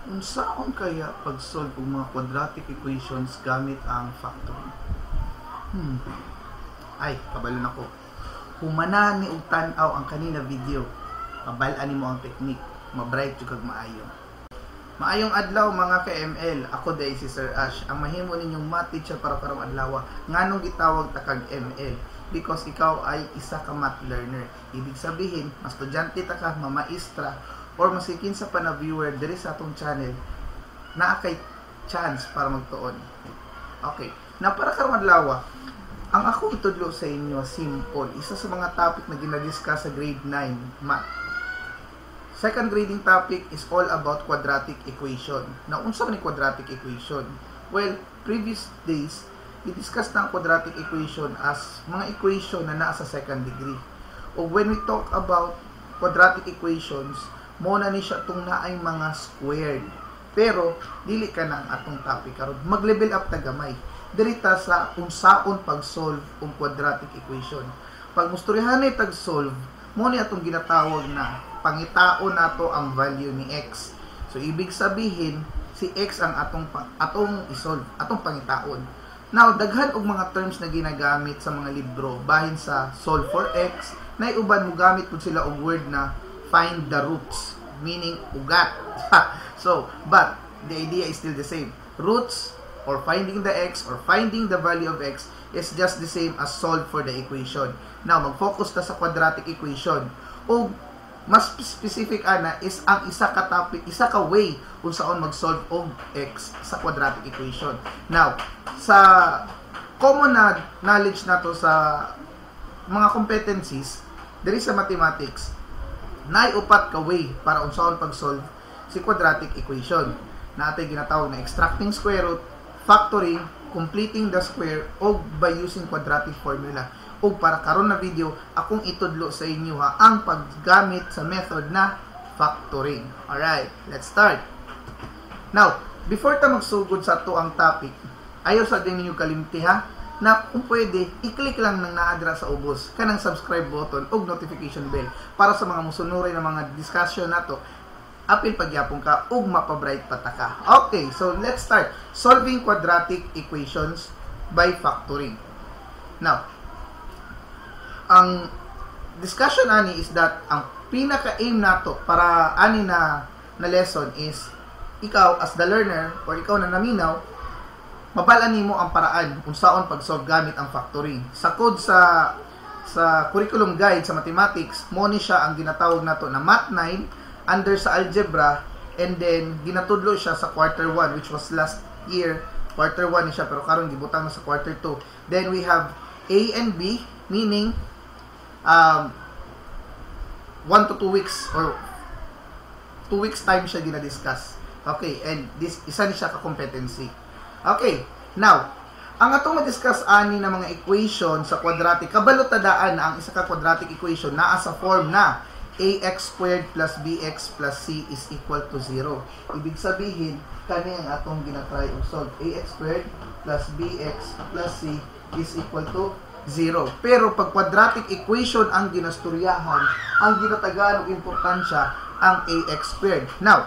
Unsaon kaya pag-solve og mga quadratic equations gamit ang factoring? Ay, kabalon ako. Humana ni og tan-aw ang kanina video. Mabal-an nimo ang technique. Mabright jud kag maayo. Maayong adlaw mga ka-ML. Ako day si Sir Ash. Ang mahimo ninyong math teacher para karong adlaw. Nganong gitawag ta kag ML? Because ikaw ay isa ka math learner. Ibig sabihin, mas estudyante ta ka, mamaestra, or masikin sa pa na viewer diri sa atong channel, naa kay chance para magtuon. Okay. Na para karong adlaw, ang ako itudlo sa inyo simple. Isa sa mga topic na ginadiscuss sa grade 9 math. Second grading topic is all about quadratic equation. Now, unsa man ni quadratic equation? Well, previous days, i-discuss na ang quadratic equation as mga equation na naa sa second degree. O when we talk about quadratic equations, mo na ni siya itong naay mga squared. Pero, dili ka na ang atong topic karon. Mag-level up ta gamay. Dirita sa unsaon pag-solve ang quadratic equation. Pag musturyahan ni tag-solve, mo ni atong ginatawag na pangitaon nato ang value ni x. So ibig sabihin si x ang atong isolve, atong pangitaon. Now daghan og mga terms na ginagamit sa mga libro bahin sa solve for x, nay uban mo gamit pud sila og word na find the roots, meaning ugat. So but the idea is still the same. Roots or finding the x or finding the value of x is just the same as solve for the equation. Now mag-focus ta sa quadratic equation. O mas specific ana is ang isa ka topic, isa ka way kung saan mag-solve og x sa quadratic equation. Now, sa common na knowledge nato sa mga competencies diri sa mathematics, naay upat ka way para unsaon pag-solve si quadratic equation. Natay ginatawag na extracting square root, factoring, completing the square, o by using quadratic formula. O para karon na video, akong itudlo sa inyo ang paggamit sa method na factoring. Alright, let's start. Now, before ta magsugod sa to ang topic, ayaw sa din ninyo kalimti na kung pwede, i-click lang ng naadra sa ubos kanang subscribe button o notification bell para sa mga musunuray na mga discussion nato. Apil pagyapon ka ug mapabright pataka. Okay, so let's start solving quadratic equations by factoring. Now, ang discussion ani is that ang pinaka-aim nato para ani na lesson is ikaw as the learner or ikaw na naminaw, mabalan nimo ang paraan kung saan pag-solve gamit ang factoring. Sa code sa curriculum guide sa mathematics, mo ni siya ang ginatawag nato na Math 9 under sa algebra, and then ginatudlo siya sa quarter 1 which was last year. Quarter 1 ni siya pero karon gibutang na sa quarter 2. Then we have A and B, meaning 1 to 2 weeks or 2 weeks time siya ginadiscuss. Okay, and this isa ni siya ka competency. Okay, now ang atong ma-discuss ani na mga equation sa quadratic, kabalo tadaan na ang isa ka quadratic equation naa sa form na ax squared plus bx plus c is equal to 0. Ibig sabihin kani ang atong ginatry og solve. Ax squared plus bx plus c is equal to 0. Pero pag quadratic equation ang ginasturyahan, ang ginatagaan og importansya ang ax squared. Now,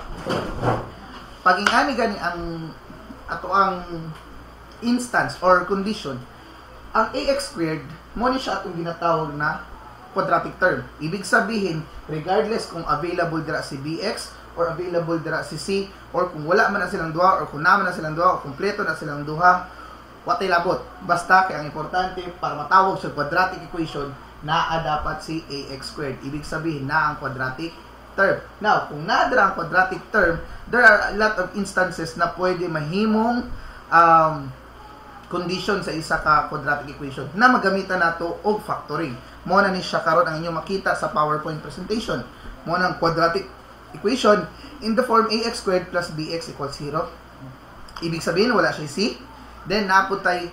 pag ingani gani ang ato ang instance or condition, ang ax squared mo ni siya atong ginatawag na quadratic term. Ibig sabihin, regardless kung available dira si bx or available dira si c, or kung wala man na silang duha or kung naman na silang duha o kumpleto na silang duha, watay labot. Basta kay ang importante para matawag sa quadratic equation, naa dapat si ax squared. Ibig sabihin na ang quadratic term. Now, kung naadra ang quadratic term, there are a lot of instances na pwede mahimong condition sa isa ka quadratic equation na magamitan nato og factoring. Mo na ni siya karon ang inyong makita sa PowerPoint presentation. Mo na ang quadratic equation in the form ax squared plus bx equals 0. Ibig sabihin wala siya c. Then naapod tay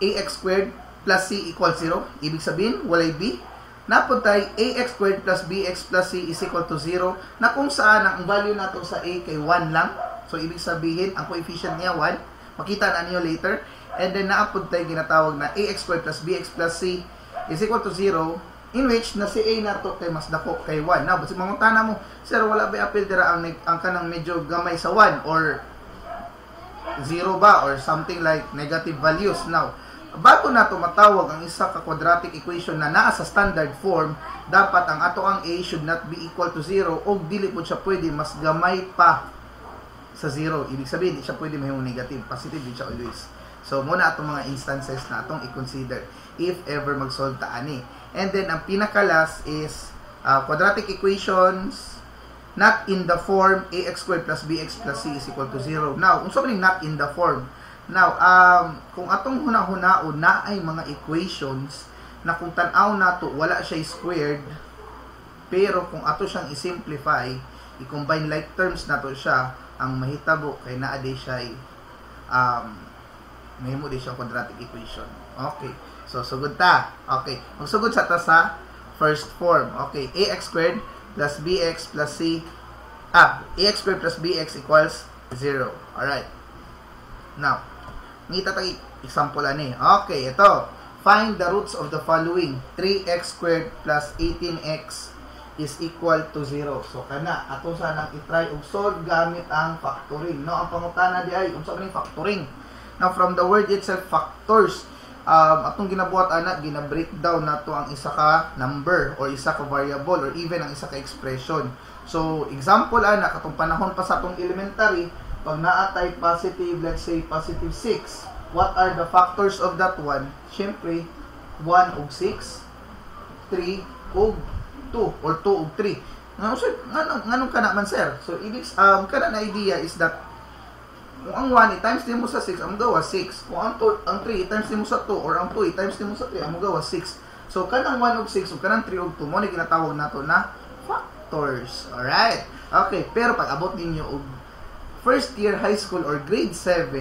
ax squared plus c equals 0. Ibig sabihin walay b. Naapod tay ax squared plus bx plus c is equal to 0, na kung saan ang value nato sa a kay 1 lang. So ibig sabihin ang coefficient niya 1. Makita na niyo later. And then naapod tay ginatawag na ax squared plus bx plus c is equal to 0 in which na si A nato kay mas dako kay 1. Now, basi mangutana mo, sir, wala ba appeal dira ang kanang medyo gamay sa 1 or 0 ba or something like negative values. Now, bago nato matawag ang isa ka quadratic equation na naa sa standard form, dapat ang ato ang A should not be equal to 0 o dili po siya pwede mas gamay pa sa 0. Ibig sabihin, di siya pwede mahimong negative. Positive din siya always. So, muna atong mga instances na atong i-consider if ever mag-solve ta ani. And then, ang pinaka-last is quadratic equations not in the form ax squared plus bx plus c is equal to 0. Now, kung sabi not in the form, now, kung atong huna-hunaon na ay mga equations na kung tanaw nato wala siya squared, pero kung ato siyang i-simplify, i-combine like terms nato siya, ang mahitabo kay naa di siya mahimo di siya quadratic equation. Okay. So, sugod ta. Okay. Magsugod sa ta sa first form. Okay. Ax squared plus bx plus c. Ax squared plus bx equals 0. Alright. Now, ngita tayo example ani. Okay, ito. Find the roots of the following. 3x squared plus 18x is equal to 0. So, kana. Ato sanang itry og solve gamit ang factoring. No? Ang pangutana di ay, unsa man factoring. Now, from the word itself, factors, atong ginabuhat ana, gina-breakdown nato ang isa ka number or isa ka variable or even ang isa ka expression. So, example ana, katong panahon pa sa atong elementary, pag naatay positive, let's say positive 6, what are the factors of that one? Siyempre, 1 ug 6, 3 ug 2, or 2 ug 3. Nganong ka naman, sir? So, kana na idea is that kung ang 1 i-times din mo sa 6, ang gawa 6. Kung ang 3 i-times din mo sa 2 or ang 2 i-times din mo sa 3, ang gawa 6. So, kanang 1 ug 6 o kanang 3 ug 2 mo ni ginatawag nato na factors. Alright? Okay, pero pag abot ninyo og first year high school or grade 7,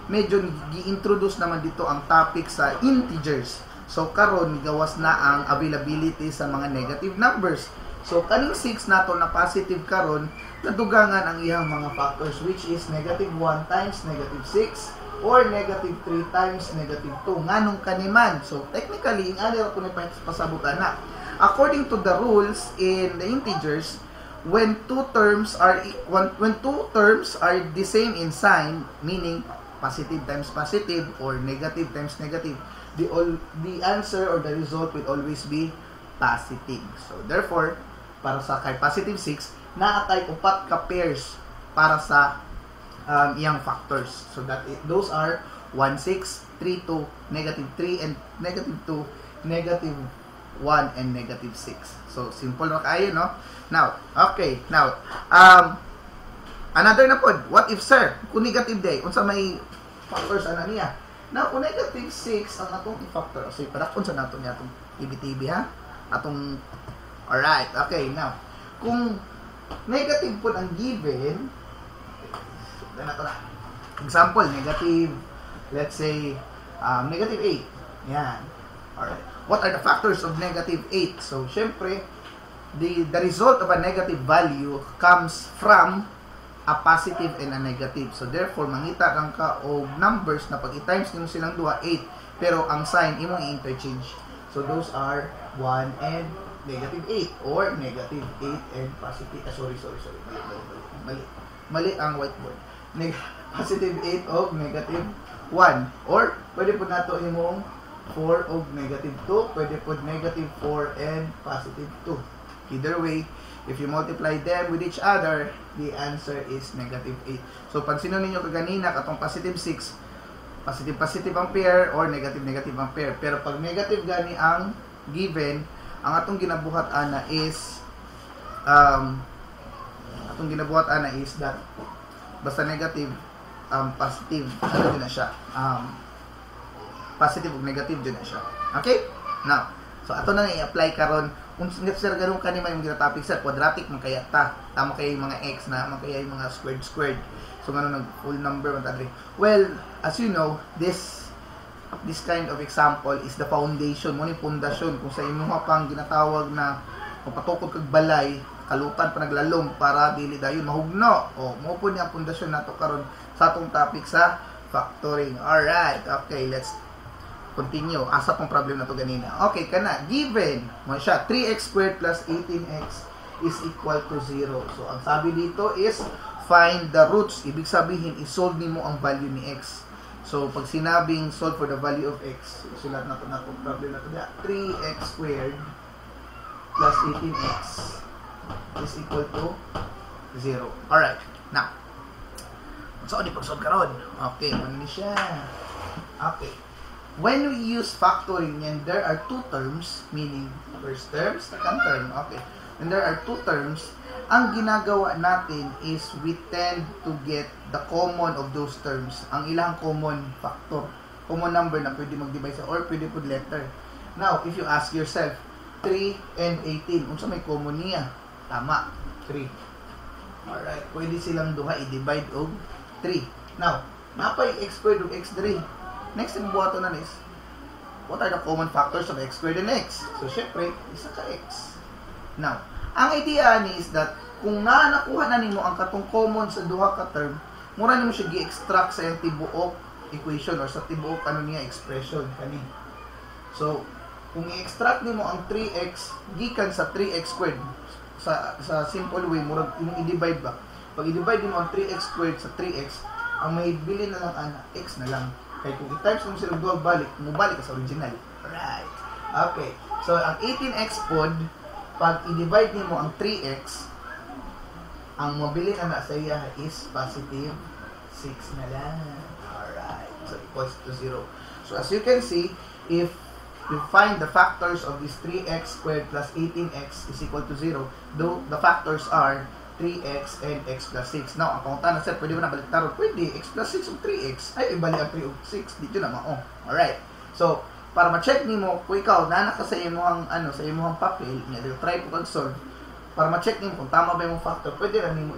medyo gi-introduce naman dito ang topic sa integers. So, karon gawas na ang availability sa mga negative numbers. So, kaning 6 nato na positive karon, nadugangan ang iyang mga factors, which is negative 1 times negative 6 or negative 3 times negative 2. Nganong kaniman? So, technically, ang alira po na pasabutan na. According to the rules in the integers, when two terms are the same in sign, meaning positive times positive or negative times negative, the answer or the result will always be positive. So, therefore, para sa kay positive 6, naatay upat ka pairs para sa iyang factors. So that those are 1, 6, 3, 2, negative 3, and negative 2, negative 1, and negative 6. So simple na kayo, no? Now, okay. Now, another na pod. What if, sir, kung negative day, unsa may factors ana niya? Now, kung negative 6 ang atong i-factor, so ipadakon sa nato niya atong TB-TB, ha? Atong, alright, okay. Now, kung negative po ang given, example, negative, let's say, negative 8. Yan. Alright. What are the factors of negative 8? So, syempre, the result of a negative value comes from a positive and a negative. So, therefore, mangita kang ka o numbers na pag i-times nyo silang duha, 8. Pero, ang sign, imong i-interchange. So, those are 1 and negative 8 or negative 8 and positive, sorry, mali ang whiteboard. Positive 8 of negative 1, or pwede po nato imong 4 of negative 2, pwede po negative 4 and positive 2. Either way, if you multiply them with each other, the answer is negative 8. So, pansino ninyo kaganina, katong positive 6, positive ang pair or negative ang pair. Pero pag negative gani ang given, ang atong ginabuhat ana is that basta negative, positive, ano din na siya, positive ug negative din na siya. Okay? Now, so ato na i-apply karon kung sir ganun kanima yung ginatopic sa quadratic man kaya ta tama kay mga x na man kaya yung mga squared. So ngano nag full number man tadre. Well, as you know, this kind of example is the foundation, mo ni pundasyon kung sa imuha pang ginatawag na papatukod kag balay, kalutan pa naglalom para dili dayon mahugno. O mo po niya pundasyon nato karon sa atong topic sa factoring. All right. Okay, let's Continue. Asa pang problem na to ganina. Okay, kana. Given mo siya, 3x squared plus 18x is equal to 0. So, ang sabi dito is, find the roots. Ibig sabihin, isolve nimo ang value ni x. So, pag sinabing solve for the value of x, sulat na to problem na to. 3x squared plus 18x is equal to 0. Alright. Now, so, di pag-solve ka ron. Okay, ano ni siya? Okay. When we use factoring and there are two terms, meaning first term, second term, okay. When there are two terms, ang ginagawa natin is we tend to get the common of those terms. Ang ilang common factor, common number na pwede mag-divide sa or pwede po letter. Now, if you ask yourself, 3 and 18, unsa may common niya? Tama, 3. Alright, pwede silang duha i-divide og 3. Now, napay x squared og x 3. Next thing buhaton na is, what are the common factors of x squared and x? So, syempre, isa ka x. Now, ang idea ni is that, kung nakuha na nimo ang katong common sa duha ka term, mura nimo siya gi-extract sa yung tibuok equation or sa tibuok ano niya expression kani. So, kung i-extract nimo ang 3x gikan sa 3x squared, sa simple way, mura imong i-divide ba? Pag i-divide nimo ang 3x squared sa 3x, ang may bilin na lang ana x na lang. Kaya kung i-times mo sila duwag balik, mubalik ka sa original. Alright. Okay. So, ang 18x pod, pag i-divide nimo ang 3x, ang mabilin na sa iya is positive 6 na lang. Alright. So, equals to 0. So, as you can see, if you find the factors of this 3x squared plus 18x is equal to 0, though the factors are 3x and x plus 6. Now, ang pangunta na sir, pwede mo na baliktaro? Pwede, x plus 6 o 3x. Ay, ibali ang 3 o 6. Dito na mao. Alright. So, para ma-check nimo kung ikaw nanak ka sa imong sa imong papel, nga try po kag solve. Para ma-check nimo kung tama ba yung factor, pwede ra nimo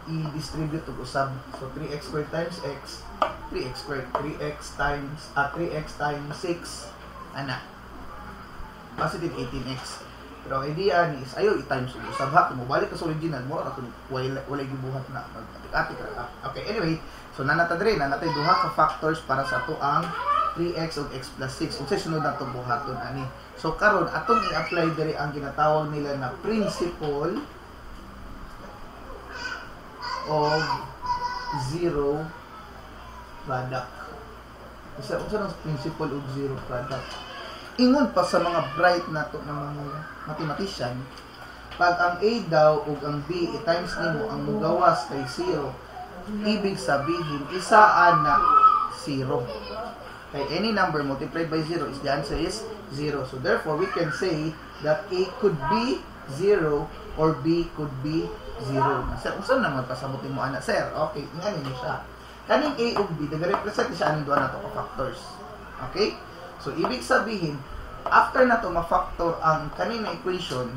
i-distribute og usab. So 3x squared times x, 3x squared, 3x times 6 ana. Positive 18x. Pero ang idea ni is ayaw i-times og usab ha, kung mobalik ka sa original mo ra kun wala gibuhat na mag-atik ra. Okay, anyway, so nanatay duha ka factors para sa ato ang 3x ug x plus 6. Unsay sunod na to buhaton ani. So karon atong i-apply diri ang ginatawag nila na principle of zero product. Kasi unsa ang principle of zero product? Ingon pa sa mga bright nato na mga mathematician, pag ang A daw ug ang B i-times nimo ang mugawas kay 0, ibig sabihin isaan na 0. Kay any number multiplied by 0 is the answer is 0. So therefore, we can say that A could be 0 or B could be 0. Sir, unsa naman pasabutin mo ana, sir? Okay, ingani ni siya. Kaning A ug B, nag-represent siya aning duha nato ka factors. Okay? So ibig sabihin, after nato ma-factor ang kanina equation,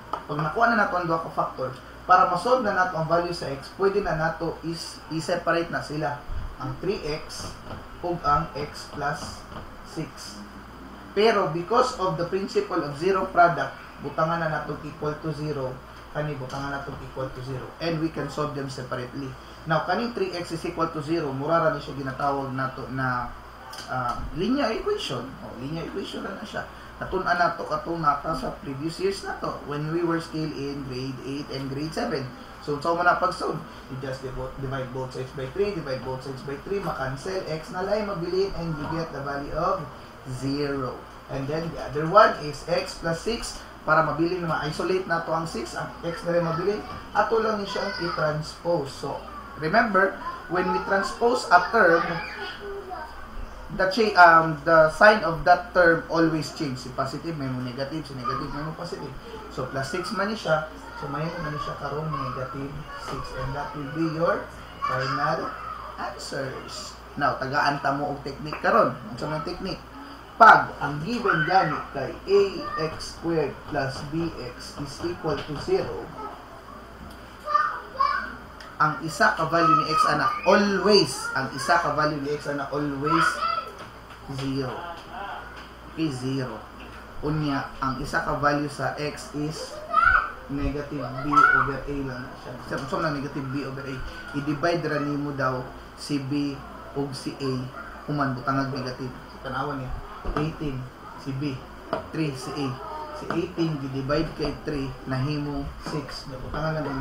pag nakuha na nato ang duha ka factors, para ma-solve na nato ang value sa x, pwede na nato i-separate na sila ang 3x ug ang x plus 6. Pero because of the principle of zero product, butangan na nato equal to 0, kani butangan nato equal to 0, and we can solve them separately. Now kaning 3x is equal to 0, mura ra ni siya ginatawag nato na linear equation. Linear equation na siya. Natun-an nato katong naka sa previous years na to when we were still in grade 8 and grade 7. So mo na pag-solve, you just divide both sides by 3, divide both sides by 3, makancel, x na lang mabilin, and you get the value of 0. And then the other one is x plus 6, para mabilin na ma-isolate na to ang 6, ang x na rin mabilin, ato lang ni siyang i-transpose. So remember, when we transpose a term, the sign of that term always change. Si positive may mo negative, si negative may mo positive. So plus 6 man ni siya, so may mo man siya karong negative 6, and that will be your final answers. Now tagaan ta mo og technique karon. Unsa man technique? Pag ang given gani kay ax squared plus bx is equal to 0, ang isa ka value ni x ana always, 0. Okay, 0. Unya, ang isa ka value sa x is negative b over a lang na siya. So, negative b over a. I-divide ra nimo daw si b ug si a human butangag negative. So, tanawan niya. 18 si B, 3 si A. Si 18 di-divide kay 3 nahimo 6. Dapat nga ng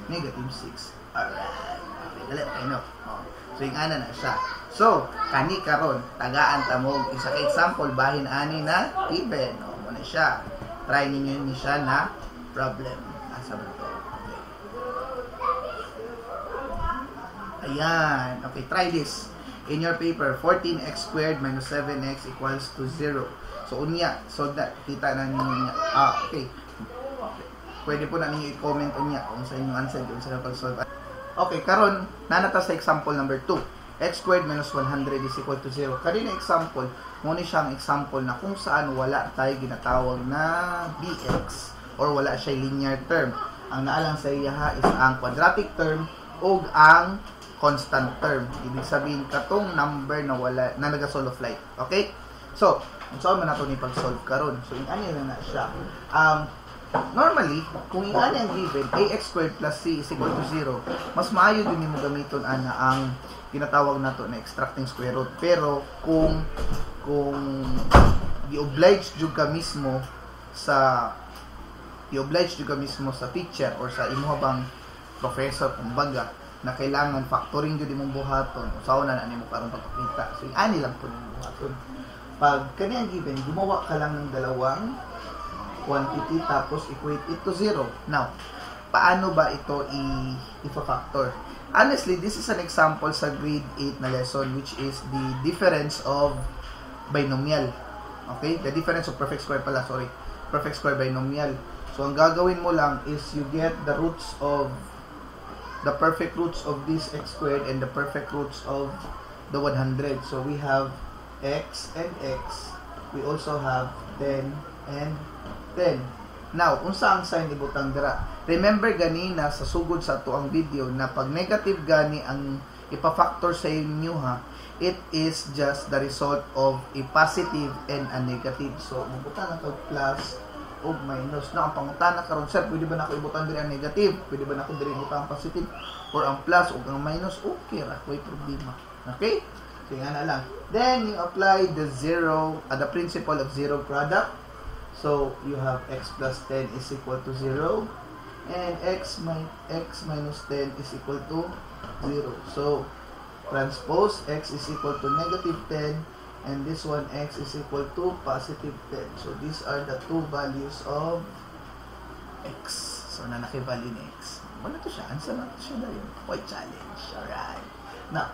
negative 6. Alright. Okay, dali okay no. Oh. So yung ana na siya. So kani karon tagaan ta mo isa ka example bahin ani na even. No, mo na siya. Try ninyo ni siya na problem. Asa ba to? Okay. Ayan. Okay, try this. In your paper, 14x squared minus 7x equals to 0. So, unya. So, that, kita na ninyo niya. Okay. Pwede po na ninyo i-comment unya kung sa inyong answer kung sa pag-solve. Okay, karon nanata sa example number 2. X squared minus 100 is equal to 0. Kanina example, muna siyang example na kung saan wala tayo ginatawag na bx or wala siya linear term. Ang naalang sa iya is ang quadratic term o ang constant term. Ibig sabihin katong number na wala na naga-solve of light. Okay? So, unsa man nato ni pag-solve karon. So, ani na siya. Normally, kung ani ang given ax squared plus c is equal to 0, mas maayo din nimo gamiton ana ang ginatawag nato na extracting square root. Pero kung i-oblige jud ka mismo sa teacher or sa imuha bang professor kumbaga na kailangan factoring jud imong buhaton usaw na nimo karon pagpakita. So ani lang po nimong buhaton. Pag kaniyang given, gumawa ka lang ng dalawang quantity tapos equate it to 0. Now, paano ba ito i-factor? Honestly, this is an example sa grade 8 na lesson which is the difference of binomial. Okay? The difference of perfect square pala, sorry. Perfect square binomial. So, ang gagawin mo lang is you get the roots of the perfect roots of this x squared and the perfect roots of the 100. So, we have x and x. We also have 10 and 10. Now, unsa ang sign ibutang dira? Remember ganina sa sugod sa tuang video na pag negative gani ang ipa-factor sa inyo ha, it is just the result of a positive and a negative. So, mabutang na kag plus o minus. Na ang pangutana karon sir, pwede ba nako ibutang diri ang negative? Pwede ba nako diri ibutang ang positive or ang plus o ang minus? Okay ra, may problema. Okay? So, nga na lang. Then, you apply the principle of zero product. So, you have x plus 10 is equal to 0. And x minus 10 is equal to 0. So, transpose x is equal to negative 10. And this one, x is equal to positive 10. So, these are the two values of x. So, nanaki-value ni x. Wala to siya. Answer na to siya na yun. Quite challenge. Alright. Now,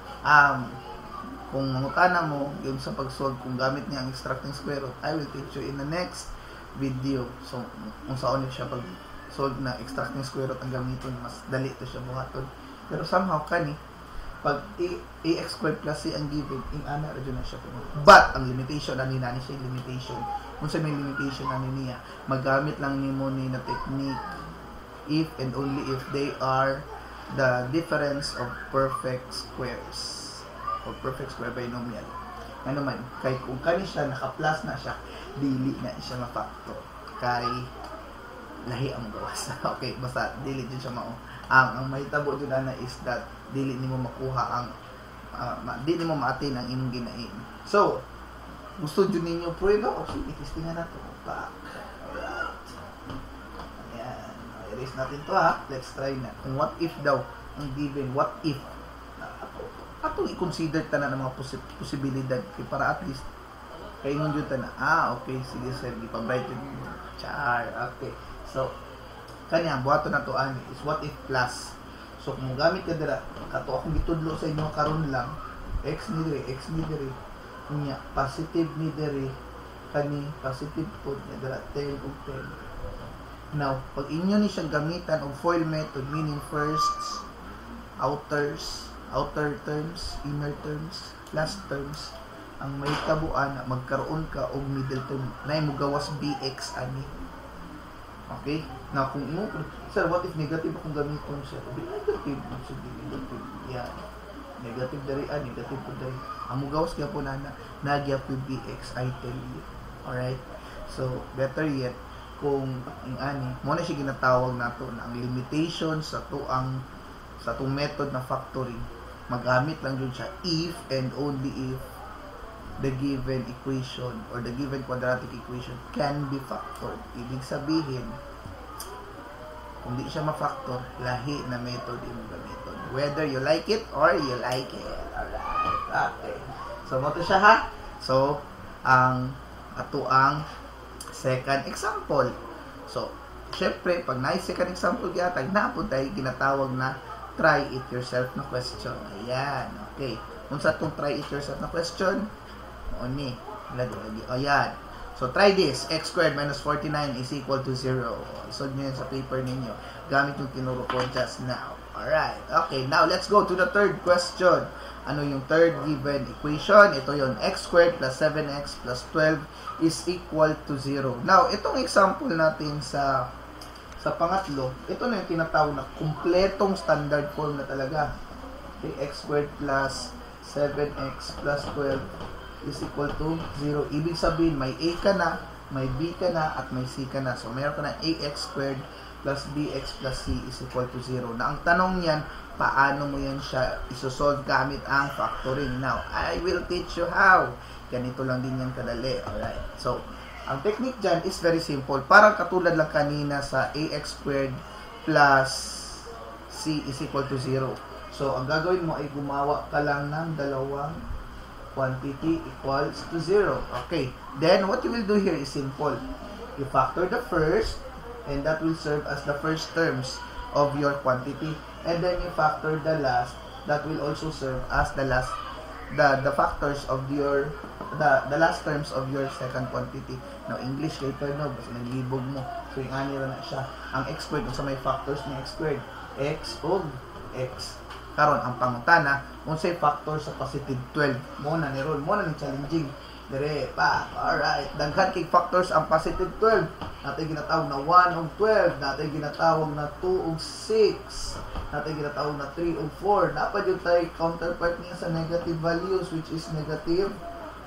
kung mangutana mo yung sa pag-solve kung gamit niya ang extracting square root, I will teach you in the next video. So, kung saan siya pag-solve na extracting square root ang gamiton, mas dali to siya buhaton. Pero somehow, kani, pag ax squared plus c ang given, ana radyo na siya pumunta. But, ang limitation, siya yung limitation. Kung sa may limitation niya, magamit lang ni mo ni na technique if and only if they are the difference of perfect squares or perfect square binomial. Ano man, kay kung kani siya naka-plus na siya, dili na siya ma-factor. Kay lahi ang gawas. Okay, basta dili din siya mao. Ang mahitabo dun na is that dili nimo makuha ang dili mo ma-attain ang imong ginain. So, gusto jud ninyo prueba o sige, testingan nato pa. Alright. Ayan. Erase natin to ha. Let's try na. Kung what if daw ang given, what if atong i-consider tanan ng mga posibilidad para at least kay ngon jud tanan okay sige sir ipa-bright yun char okay so kanya buhaton nato ani is what if plus so kung gamit ka dira kato akong gitudlo sa inyo karon lang x ni diri unya positive ni diri kani positive pud ni dira 10 ug 10 now pag inyo ni siyang gamitan og FOIL method meaning first outer terms, inner terms, last terms, ang may tabuan na magkaroon ka og middle term na mo gawas bx ani. Okay? Na kung mo, sir, what if negative akong gamiton sir? Negative, so negative. Yeah. Negative dari negative po dari. Ang mo gawas kaya po na nagyap with bx, I tell you. Alright? So, better yet, kung ang ani, mo na siya ginatawag nato na ang limitation sa itong method na factoring, magamit lang yun siya if and only if the given equation or the given quadratic equation can be factored. Ibig sabihin, kung di siya ma-factor, lahi na method imong gamiton. Whether you like it or you like it. Alright. Okay. So, mo to siya ha. So, ang second example. So, syempre, pag second example gyatag, napon tayo ginatawag na try it yourself na question. Ayan. Okay. Kung sa itong try it yourself na question, ni. Lagi. Ayan. So, try this. X squared minus 49 is equal to 0. Isolve nyo yan sa paper ninyo. Gamit yung tinuro ko just now. Alright. Okay. Now, let's go to the third question. Ano yung third given equation? Ito yung x squared plus 7x plus 12 is equal to 0. Now, itong example natin sa pangatlo, ito na yung tinatawag na kumpletong standard form na talaga. Okay, x squared plus 7x plus 12 is equal to 0. Ibig sabihin, may a ka na, may b ka na, at may c ka na. So, mayroon ka na ax squared plus bx plus c is equal to 0. Na ang tanong niyan, paano mo yan siya isosolve gamit ang factoring? Now, I will teach you how. Ganito lang din yan kadali. Alright. So, ang technique dyan is very simple. Parang katulad lang kanina sa ax squared plus c is equal to 0. So, ang gagawin mo ay gumawa ka lang ng dalawang quantity equals to 0. Okay. Then, what you will do here is simple. You factor the first, and that will serve as the first terms of your quantity. And then, you factor the last, that will also serve as the last, the factors of your, the last terms of your second quantity. Now, English later, no? Basta naglibog mo. So, yung anira na siya. Ang x squared, kung sa may factors ni x squared, x o x. Karon ang pangutana, unsay factor sa positive 12? Mo na ni Ron, mo na ni challenging. Dire pa. Alright, daghan kay factors ang positive 12. Natay ginatawag na 1 og 12, natay ginatawag na 2 og 6, natay ginatawag na 3 og 4. Dapat yung tayo counterpart niya sa negative values, which is negative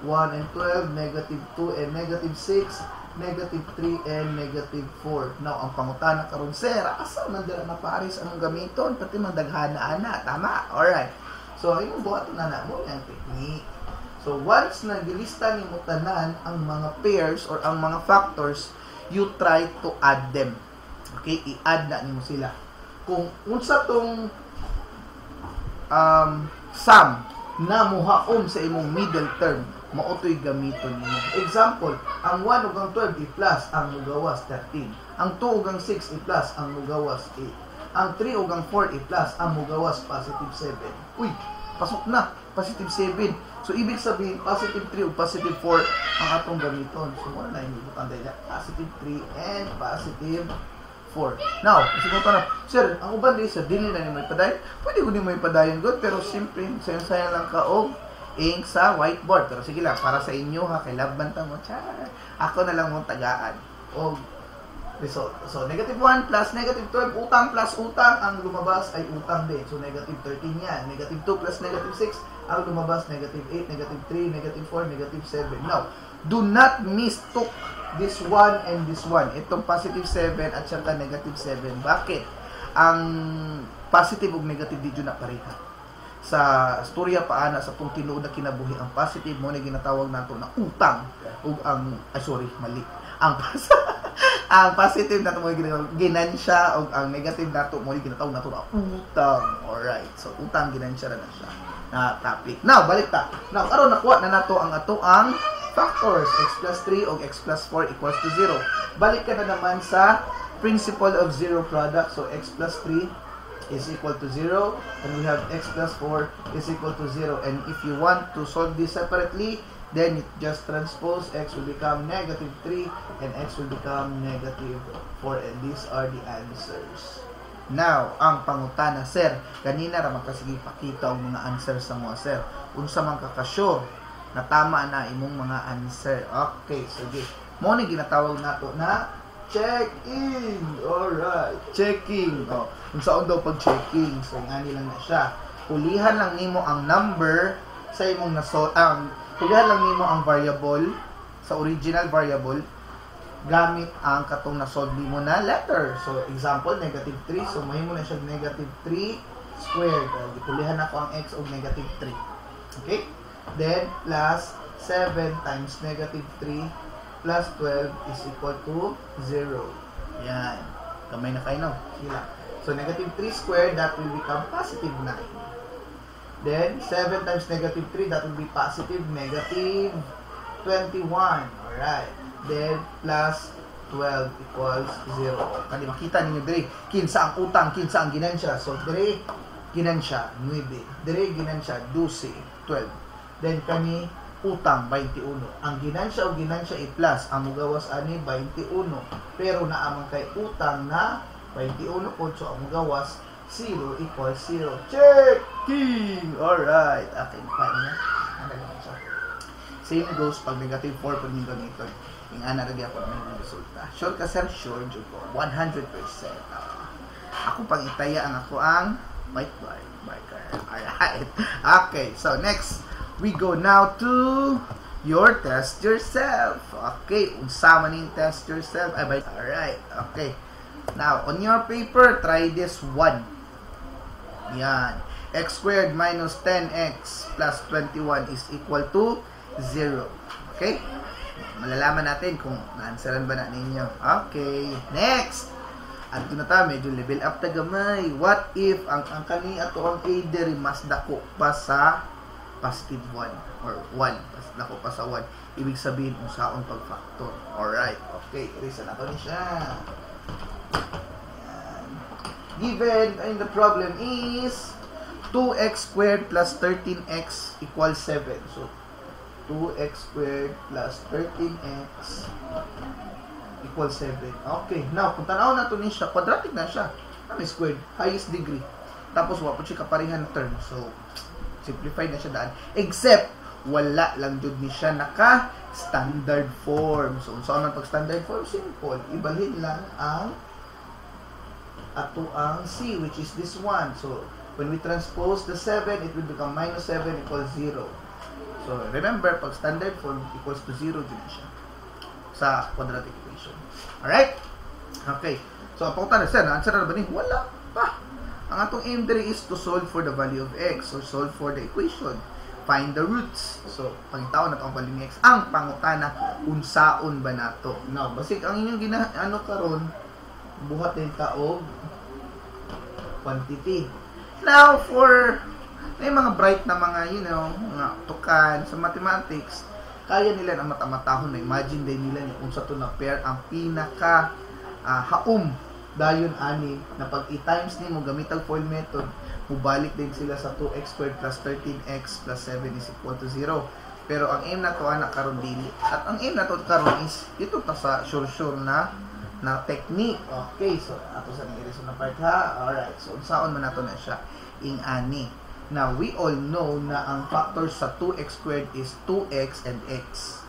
1 and 12, negative 2 and negative 6, negative 3 and negative 4. Now, ang pangutana karon, sir, asa man dira na pares anong gamiton? Pati man daghana-ana, tama? Alright. So, imong buhaton na mo ang technique. So, once na gilista nimo tanan ang mga pairs or ang mga factors, you try to add them. Okay? I-add na nimo sila. Kung unsa tong sum na muhaon sa imong middle term, mautoy gamiton niyo. Example, ang 1 ug ang 12 i-plus ang mugawas 13. Ang 2 ug ang 6 i-plus ang mugawas 8. Ang 3 ug ang 4 i-plus ang mugawas positive 7. Uy, pasok na, positive 7. So ibig sabihin positive 3 ug positive 4 ang atong gamiton. So mo na ibutan dili positive 3 and positive 4. Now, siguro na, sir, ang uban di sir, dili na ni may padayon. Pwede ko ni may padayon god, pero simple, sayang lang ka og ink sa whiteboard. Pero sige lang, para sa inyo ha, kay labbanta mo, char. Ako na lang mong tagaan. O result. So, negative 1 plus negative 12, utang plus utang, ang lumabas ay utang din. So, negative 13 yan. Negative 2 plus negative 6, ang lumabas negative 8, negative 3, negative 4, negative 7. Now, do not mistook this one and this one. Itong positive 7 at saka negative 7. Bakit? Ang positive ug negative dito na pareha. Sa storya paana sa itong tinuod na kinabuhi, ang positive mo na ginatawag nato na utang ug ang mali ang ang positive nato mo ginatawag ginansya ug ang negative nato mo ginatawag nato na utang. Alright, so utang ginansya na siya na topic. Now balik ta. Now karon nakuha na nato ang factors x plus 3 ug x plus 4 equals to 0. Balik ka na naman sa principle of zero product. So x plus 3 is equal to 0, and we have x plus 4 is equal to 0. And if you want to solve this separately, then you just transpose, x will become negative 3 and x will become negative 4, and these are the answers. Now, ang pangutana, sir, kanina ra makasige pakita ang mga answer sa mga sir. Unsa man ka-sure na tama na imong mga answer. Okay, sige. Mo ni ginatawag nato na check-in. Alright, checking. Oh, kung saan daw pag-checking. So, ngani lang na siya. Pulihan lang nimo ang number sa imong pulihan lang nimo ang variable sa original variable gamit ang katong na-solve nimo na letter. So, example, negative 3. So, mahimo na siya negative 3 squared. Pulihan ako ang x og negative 3. Okay? Then, plus 7 times negative 3 plus 12 is equal to 0. Yan. Kamay na kayo, no? Sila. So, negative 3 squared, that will become positive 9. Then, 7 times negative 3, that will be positive negative 21. Alright. Then, plus 12 equals 0. Kani makita ninyo dire, kinsa ang utang, kinsa ang ginansya. So, dire, ginansya, 9. Dire, ginansya, 12, 12. Then, kani, utang, 21. Ang ginansya o ginansya i-plus, ang mugawas ani, 21. Pero naamang kay utang na 21 po, so ang mugawas, 0 equals 0. Checking! Alright. Okay, paano niya? Ano naman siya? Same goes pag negative 4 pag nito nito. Yung analagay ako ng resulta. Sure ka sir? Sure, Jugo. 100%. Ako pang itaya ang ako ang whiteboard marker. Alright. Okay, so next, we go now to your test yourself. Okay, unsama ning test yourself. Alright, okay. Now, on your paper, try this one. Yan. X squared minus 10x plus 21 is equal to 0. Okay? Malalaman natin kung na-answeran ba na ninyo. Okay. Next. At ito na tayo, medyo level up na gamay. What if ang kani ato ang a diri mas dako pa sa positive 1 or 1. Mas dako pa sa 1. Ibig sabihin kung saan pag-factor. Alright. Okay. Erisa na ito ni siya. Given, and the problem is 2x squared plus 13x equals 7. So, 2x squared plus 13x equals 7. Okay. Now, kung tanaw na ito niya, quadratic na siya. Ano squared? Highest degree. Tapos, wapot siya kaparingan term. So, simplified na siya daan. Except, wala lang jud ni siya naka standard form. So, saan man pag standard form? Simple. Ibalhin lang ang ato ang C, which is this one. So, when we transpose the 7, it will become minus 7 equals 0. So, remember, pag standard form equals to 0 din siya sa quadratic equation. Alright? Okay. So, ang punta na siya, na-answer na ba ni? Wala pa. Ang atong aim there is to solve for the value of x or solve for the equation. Find the roots. So, pangitaw na ito ang value ni x. Ang pangutana, unsaon ba na ito? Now, basig ang inyong karon buhat din taog quantity. Now, for may mga bright na mga, mga tukan sa mathematics, kaya nila na matamatahon na imagine din nila kung sa to na pair ang pinaka haum dayon ani na pag i-times ni mo gamit ang FOIL method, mubalik din sila sa 2x squared plus 13x plus 7 is equal to 0. Pero ang aim na to ana karon dili. At ang aim na to karon is ito ta sa sure na technique. Okay, so ato sa nang-ireson na part ha. Alright, so unsaon man nato na siya ing ani. Now, we all know na ang factor sa 2x squared is 2x and x.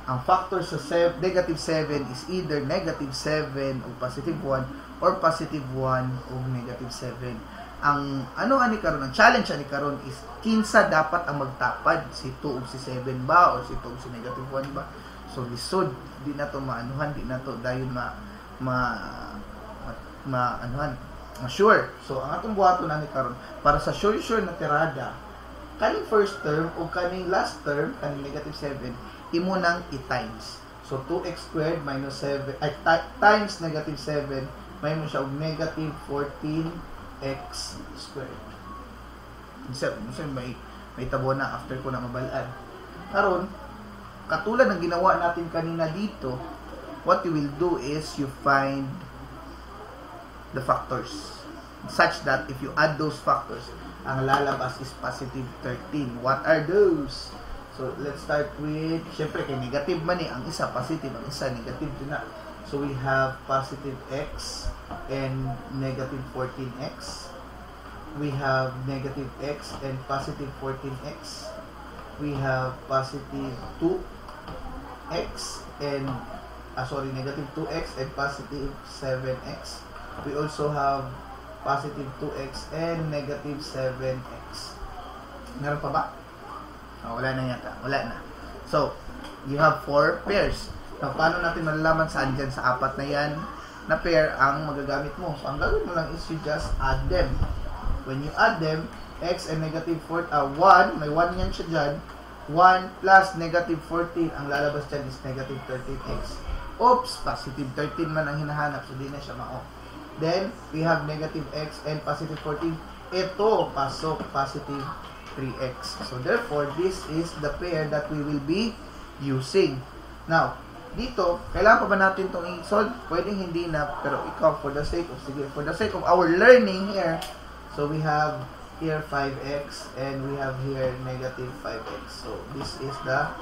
Ang factor sa negative 7 is either negative 7 o positive 1 or positive 1 o negative 7. Ang ani karon, ang challenge ani karon is kinsa dapat ang magtapad, si 2 o si 7 ba o si 2 o si negative 1 ba. So lisod, di na to maanuhan, di na to dayon sure. So, ang atong buhaton na ni karon para sa sure na tirada, kaning first term o kaning last term, kaning negative 7, imo nang i-times. So, 2x squared minus 7, times negative 7, may mo siya og negative 14x squared. Minsan may tabo na after ko na mabalaan. Karon, katulad ng ginawa natin kanina dito, what you will do is you find the factors such that if you add those factors, ang lalabas is positive 13. What are those? So, let's start with, syempre kay negative man ang isa positive, ang isa negative din na. So, we have positive x and negative 14x. We have negative x and positive 14x. We have positive 2x and negative 2x and positive 7x. We also have positive 2x and negative 7x. Meron pa ba? Wala na yata. Wala na. So, you have 4 pairs. Now, paano natin malalaman saan dyan sa apat na yan na pair ang magagamit mo? So, ang gagawin mo lang is you just add them. When you add them, x and negative 1, may 1 yan siya dyan. 1 plus negative 14. Ang lalabas dyan is negative 13x. Oops, positive 13 man ang hinahanap, so di na siya mao. Then, we have negative x and positive 14. Ito, pasok, positive 3x. So, therefore, this is the pair that we will be using. Now, dito, kailangan pa ba natin itong i-solve? Pwedeng hindi na, pero ikaw, for the sake of our learning here, so we have here 5x and we have here negative 5x. So, this is the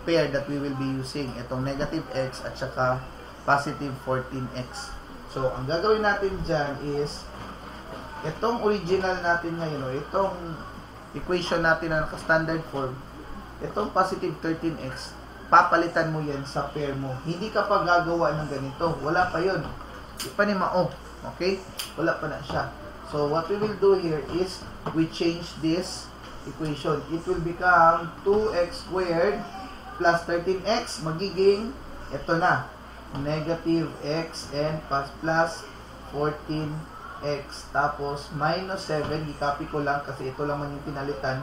pair that we will be using. Itong negative x at saka positive 14x. So, ang gagawin natin dyan is, itong original natin ngayon, o itong equation natin na naka-standard form, itong positive 13x, papalitan mo yan sa pair mo. Hindi ka pa gagawa ng ganito. Wala pa yun. Di pa ni mao. Okay? Wala pa na siya. So, what we will do here is, we change this equation. It will become 2x squared plus 13x. Magiging, ito na, negative x and plus 14x. Tapos, minus 7. I-copy ko lang kasi ito lang man yung pinalitan.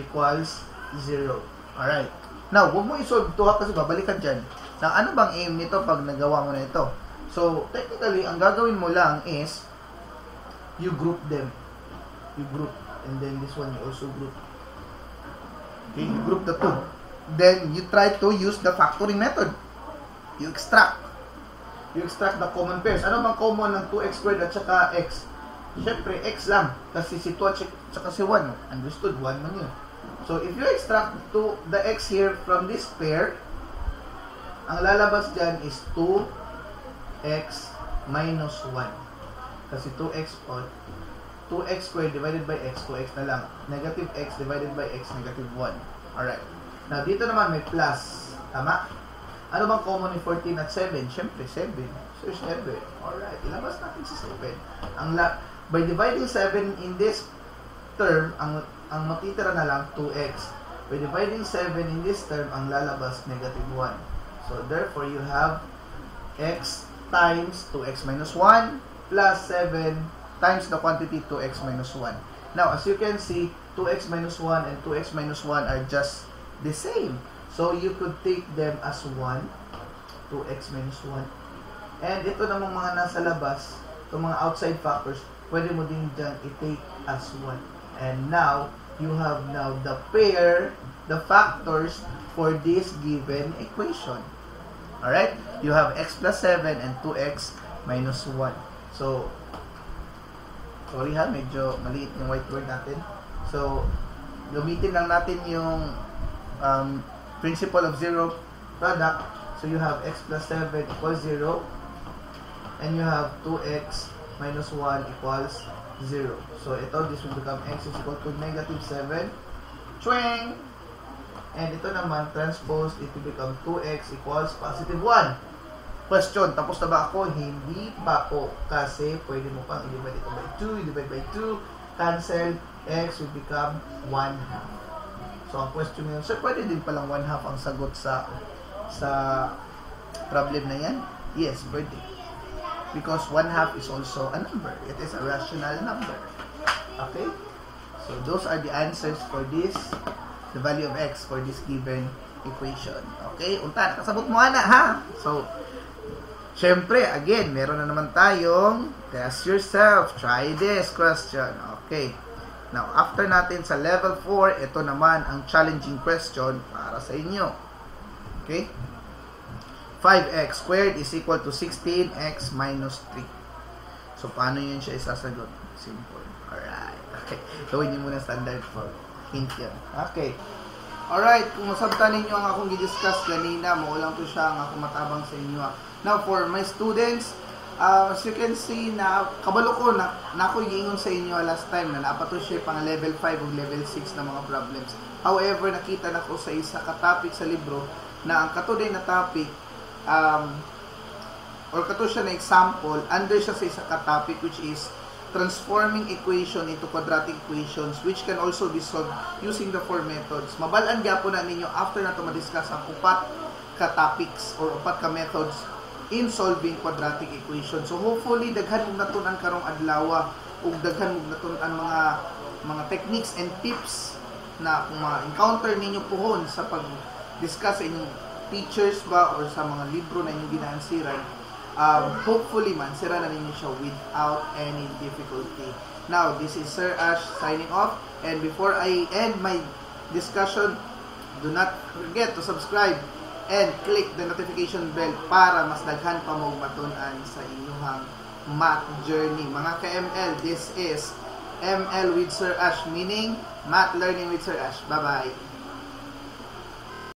Equals 0. Alright. Now, huwag mo i-solve ito kasi babalikan dyan. Now, ano bang aim nito pag nagawa mo na ito? So, technically, ang gagawin mo lang is, you group them. You group. And then this one, you also group. Okay, you group the two. Then, you try to use the factoring method. You extract. You extract the common pairs. Ano bang common ng 2x squared at saka x? Siyempre, x lang. Kasi si 2 at saka si 1. Understood? 1 man yun. So, if you extract the x here from this pair, ang lalabas dyan is 2x minus 1. Kasi 2x o 2x squared divided by x, 2x na lang. Negative x divided by x, negative 1. Alright. Now, dito naman may plus. Tama? Ano bang common ni 14 at 7? Siyempre, 7. So, 7. Alright. Ilabas natin si 7. By dividing 7 in this term, ang matitira na lang 2x. By dividing 7 in this term, ang lalabas negative 1. So, therefore, you have x times 2x minus 1 plus 7 times the quantity 2x minus 1. Now, as you can see, 2x minus 1 and 2x minus 1 are just the same. So, you could take them as 1, 2x minus 1. And ito namang mga nasa labas, itong mga outside factors, pwede mo din dyan i-take as 1. And now, you have now the pair, the factors for this given equation. Alright? You have x plus 7 and 2x minus 1. So, sorry ha, medyo maliit yung whiteboard natin. So, gamitin lang natin yung principle of zero product. So, you have x plus 7 equals 0. And you have 2x minus 1 equals 0. So, this will become x is equal to negative 7. Chwing! And ito naman, transpose, it will become 2x equals positive 1. Question, tapos na ba ako? Hindi pa po. Kasi, pwede mo pang i-divide ito by 2, i-divide by 2, cancel, x will become 1/2. So, ang question ngayon, sir, pwede din palang 1/2 ang sagot sa problem na yan? Yes, pwede. Because 1/2 is also a number. It is a rational number. Okay? So, those are the answers for this, the value of x for this given equation. Okay? Unta, nakasabot mo na, ha? So, syempre, again, meron na naman tayong test yourself. Try this question. Okay. Now, after natin sa level 4, ito naman ang challenging question para sa inyo. Okay? 5x squared is equal to 16x minus 3. So, paano yun siya isasagot? Simple. Alright. Okay. Gawin niyo muna standard form. Hint yan. Okay. Alright. Kung masabtan ninyo ang akong i-discuss kanina, maulang to siya ang akong matabang sa inyo. Now, for my students, as you can see, na kabalo ko, na ako giingon sa inyo last time, na napato siya pang level 5 o level 6 na mga problems. However, nakita na ko sa isa ka-topic sa libro, na ang katuday na topic, or kato siya na example, under siya sa isa ka-topic, which is transforming equation into quadratic equations, which can also be solved using the 4 methods. Mabalaan gyapon na ninyo after na ito ma-discuss ang upat ka-topics or upat ka-methods in solving quadratic equations. So hopefully daghan mong natunan karong adlaw ug daghan mong natunan mga techniques and tips na kung ma-encounter ninyo pohon sa pag-discuss sa inyong teachers ba or sa mga libro na inyong ginaansiran, hopefully man, sira na ninyo siya without any difficulty. Now, this is Sir Ash signing off, and before I end my discussion, do not forget to subscribe and click the notification bell para mas daghan pa mo matun-an sa inyong math journey. Mga ka-ML, this is ML with Sir Ash, meaning Math Learning with Sir Ash. Bye-bye!